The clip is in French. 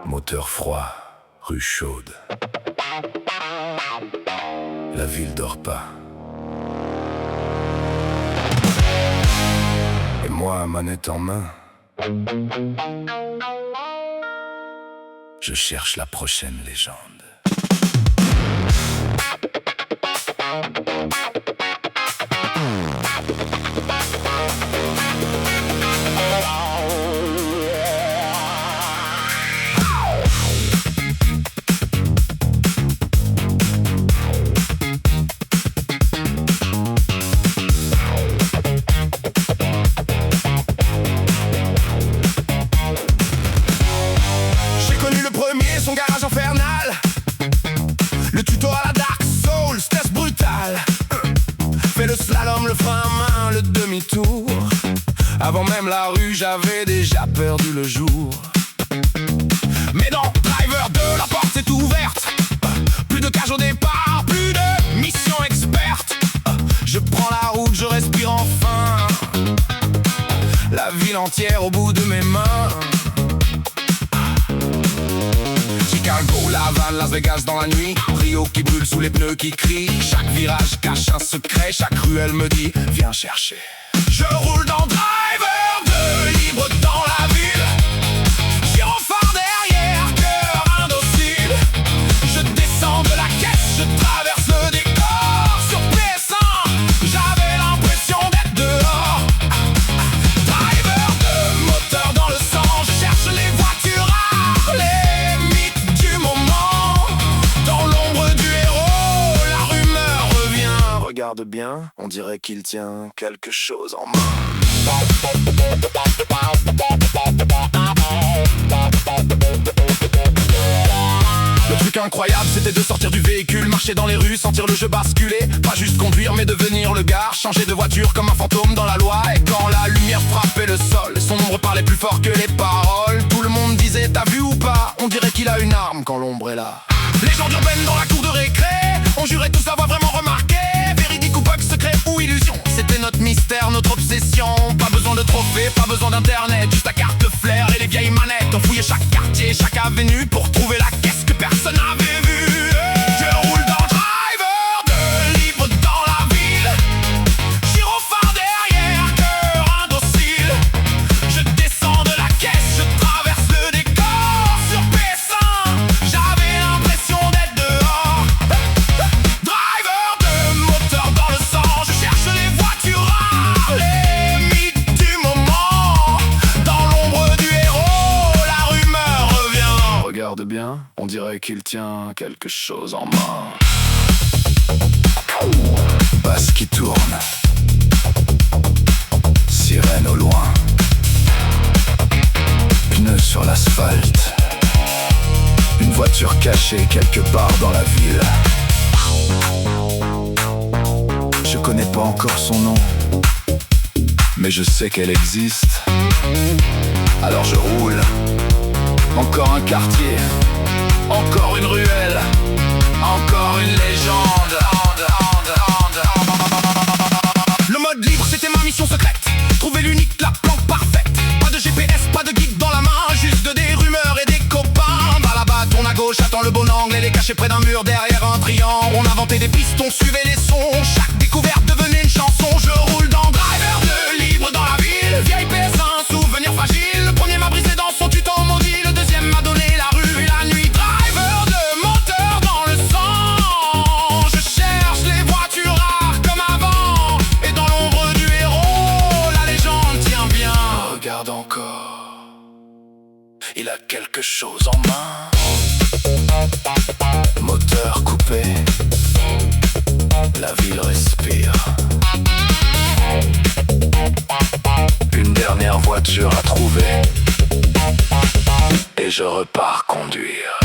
Moteur froid, rue chaude. La ville dort pas. Et moi, manette en main, je cherche la prochaine légende. Son garage infernal, le tuto à la Dark Souls, test brutal. Fais le slalom, le frein à main, le demi-tour. Avant même la rue, j'avais déjà perdu le jour. Mais dans Driver 2, la porte est ouverte. Plus de cage au départ, plus de mission experte. Je prends la route, je respire enfin. La ville entière au bout de mes mains. Chicago, La Havane, Las Vegas dans la nuit. Rio qui brûle sous les pneus qui crient. Chaque virage cache un secret, chaque ruelle me dit viens chercher. Je roule dans Driver 2, libre dans la ville. Gyrophare derrière, cœur indocile. Je descends de la caisse, je traverse le décor. Sur PS1, j'avais l'impression d'être dehors. Driver 2, moteur dans le sang, je cherche les voitures rares, les mythes du moment. Dans l'ombre du héros, la rumeur revient. Regarde bien, on dirait qu'il tient quelque chose en main. Le truc incroyable, c'était de sortir du véhicule, marcher dans les rues, sentir le jeu basculer. Pas juste conduire, mais devenir le gars, changer de voiture comme un fantôme dans la loi. Et quand la lumière frappait le sol, son ombre parlait plus fort que les paroles. Tout le monde disait t'as vu ou pas, on dirait qu'il a une arme quand l'ombre est là. Légende urbaine dans la cour de récré, on jurait tous avoir vraiment remarqué. Véridique ou bug, secret ou illusion, c'était notre mystère, notre obsession. Pas besoin de trophées, pas besoin d'internet, juste la carte flair et les vieilles manettes. On fouillait chaque quartier, chaque avenue pour trouver la caisse que personne n'avait vue. Je roule dans Driver 2, libre dans la ville. Gyrophare derrière, cœur indocile. Je descends de la caisse, je traverse le décor. Sur PS1, j'avais l'impression d'être dehors. Driver 2, moteur dans le sang, je cherche les voitures rares, les mythes du moment. Dans l'ombre du héros, la rumeur revient. Regarde bien, on dirait qu'il tient quelque chose en main. Basse qui tourne, sirène au loin, pneus sur l'asphalte, une voiture cachée quelque part dans la ville. Je connais pas encore son nom, mais je sais qu'elle existe. Alors je roule. Encore un quartier, encore une ruelle, encore une légende. Le mode libre, c'était ma mission secrète. Trouver l'unique, la planque parfaite. Pas de GPS, pas de guide dans la main, juste des rumeurs et des copains. Dans la bas, tourne à gauche, attends le bon angle. Et les cachés près d'un mur, derrière un triangle. On inventait des pistes, on suivait les sons. Chaque découverte devenait une chanson. Je roule dans Driver 2, libre dans la ville. Vieille PS1, souvenir fragile. Le premier m'a brisé dans son tuto maudit. Le deuxième m'a donné la rue et la nuit. Driver 2, moteur dans le sang. Je cherche les voitures rares comme avant. Et dans l'ombre du héros, la légende tient bien. Regarde encore, il a quelque chose en main. Moteur coupé, la ville respire. Une dernière voiture à trouver, et je repars conduire.